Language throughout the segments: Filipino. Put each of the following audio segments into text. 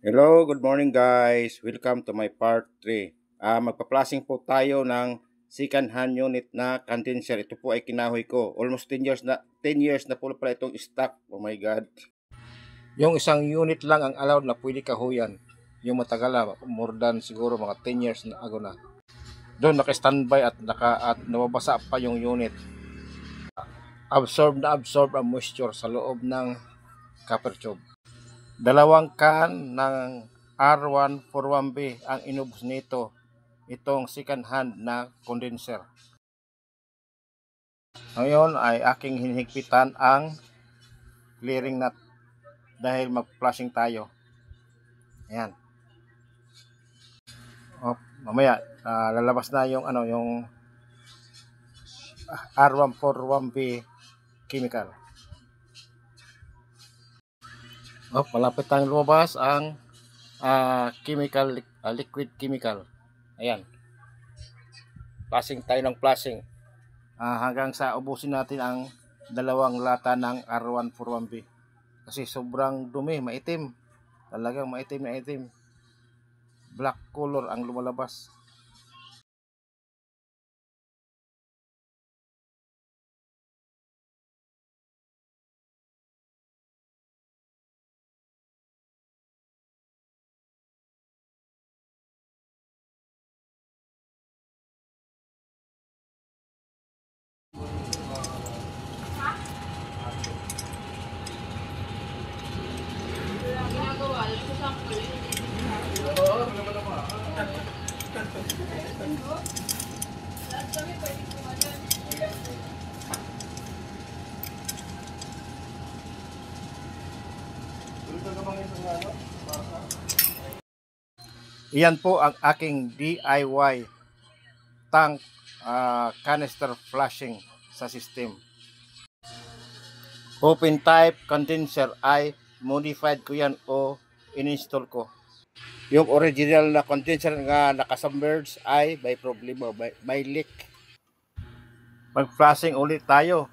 Hello, good morning guys. Welcome to my part 3. Magpa-flashing po tayo ng second hand unit na condenser. Ito po ay kinahoy ko. Almost 10 years na po pala itong stock. Oh my god. Yung isang unit lang ang allowed na pwede kahuyan. Yung matagal na, more than siguro mga 10 years na ago na. Doon naka-standby at nababasa pa yung unit. Absorb ang moisture sa loob ng copper tube. Dalawang can ng R141B ang inubos nito, itong second hand na condenser. Ngayon ay aking hinihigpitan ang clearing nut dahil mag-flushing tayo. Ayan. Mamaya lalabas na yung R141B chemical. Malapit tayong lumabas ang liquid chemical. Ayan. Flushing tayo ng flushing. Hanggang sa ubusin natin ang dalawang lata ng R141B. Kasi sobrang dumi, maitim. Talagang maitim na itim. Black color ang lumalabas. Iyan po ang aking DIY tank canister flushing sa system. Open type condenser ay modified ko yan o in-install ko. Yung original na condenser nga nakasubmerge ay may problema, may leak. Mag-flushing ulit tayo.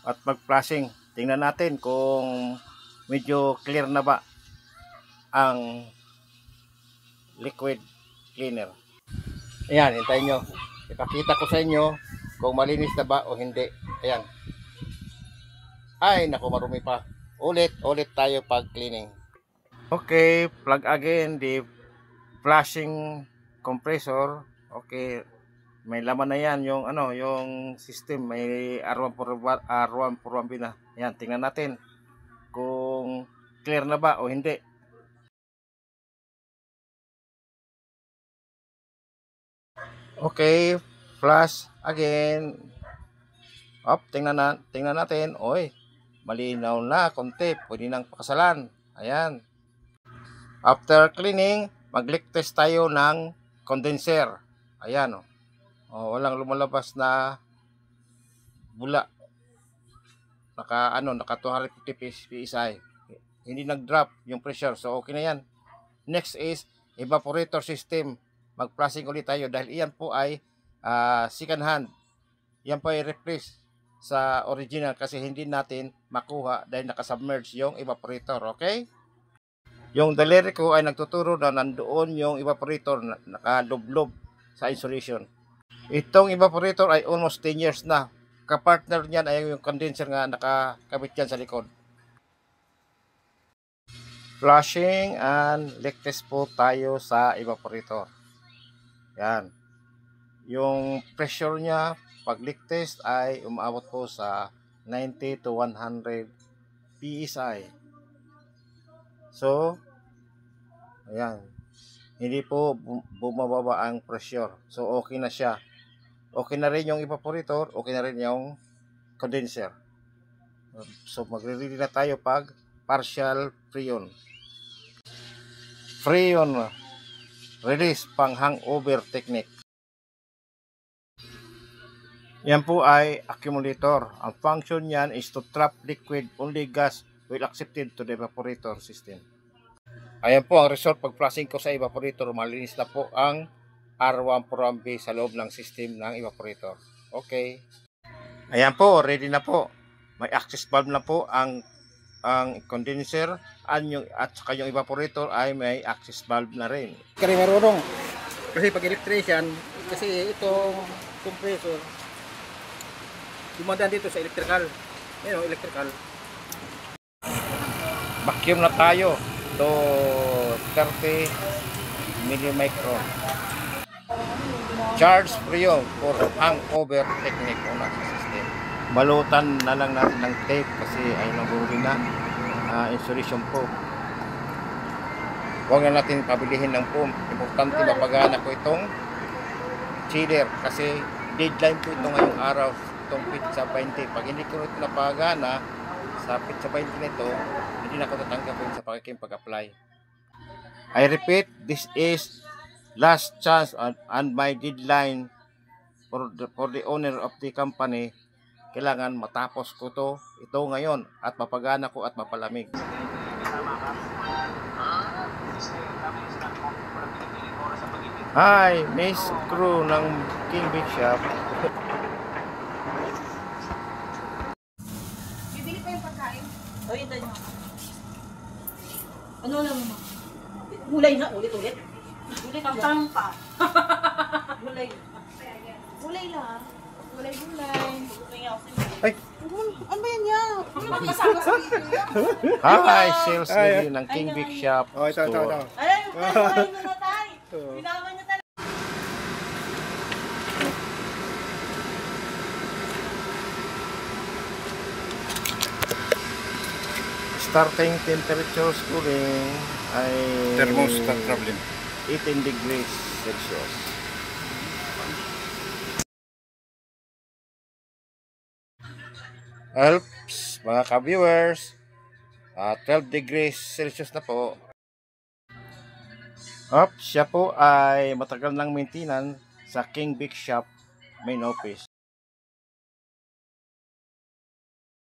At mag-flushing, tingnan natin kung medyo clear na ba ang liquid cleaner. Ayan, hintayin nyo. Ipakita ko sa inyo kung malinis na ba o hindi. Ayan. Ay, naku, marumi pa. Ulit tayo pag cleaning. Okay, plug again the flushing compressor. Okay, may laman na yan yung system. May R141B na. Ayan, tingnan natin kung clear na ba o hindi. Okay, flush again. Tingnan natin. Oy, malinaw na konti. Pwede nang pakasalan. Ayan. After cleaning, mag-leak test tayo ng condenser. Ayan. Walang lumalabas na bula. Naka 250 PSI. Hindi nag-drop yung pressure. So okay na yan. Next is evaporator system. Mag-flushing ulit tayo dahil iyan po ay second hand. Yan po ay replace sa original kasi hindi natin makuha dahil nakasubmerge yung evaporator. Okay? Yung daliri ko ay nagtuturo na nandoon yung evaporator na nakadublob sa insulation. Itong evaporator ay almost 10 years na. Kapartner niyan ay yung condenser nga nakakabit yan sa likod. Flushing and leak test po tayo sa evaporator. Yan. Yung pressure niya pag leak test ay umaabot po sa 90 to 100 PSI. So, ayan. Hindi po bumababa ang pressure. So, okay na siya. Okay na rin yung evaporator, okay na rin yung condenser. So, magre-ready na tayo pag partial freon. Freon release pang hangover technique. Yan po ay accumulator. Ang function niyan is to trap liquid, only gas will accepted to the evaporator system. Ayan po ang result pag flushing ko sa evaporator. Malinis na po ang R141B sa loob ng system ng evaporator. Okay. Ayan po, ready na po. May access valve na po ang ang condenser at saka yung evaporator ay may access valve na rin. Kaya marunong. Kasi pag electrician, kasi itong compressor, dumadaan dito sa electrical. Yan o, electrical. Vacuum na tayo to 30 millimicron. Charge free for hangover technique o nasa system. Balutan na lang natin ng tape kasi ay naburi na insulation foam. Huwag na natin pabilihin ng foam. Importante mapagana ko itong chiller kasi deadline ko ito ngayong araw, itong pizza 20. Pag hindi ko ito napagana sa pizza 20 nito, hindi na ako tatanggapin sa pag-apply. I repeat, this is last chance and my deadline for the owner of the company. Kailangan matapos ko ito ngayon at mapagana ko at mapalamig. Hi, Miss Crew ng King Big Shop. Bibili pa yung pagkain? O, yun tayo. Ano lang mo? Gulay na, ulit-ulit. Gulay ka dyan. Pa. Gulay. Gulay lang. Gulay-gulay. Ay! Ano ba yan yan? Ano ba kasama sa video yan? Hi, sales lady ng King Big Shop. Ay, gulay na tayo. Binaman niya talaga. Starting temperature cooling ay Thermostat problem. 18 degrees Celsius. Helps mga ka-viewers, 12 degrees Celsius na po. Siya po ay matagal ng maintenance sa King Big Shop main office.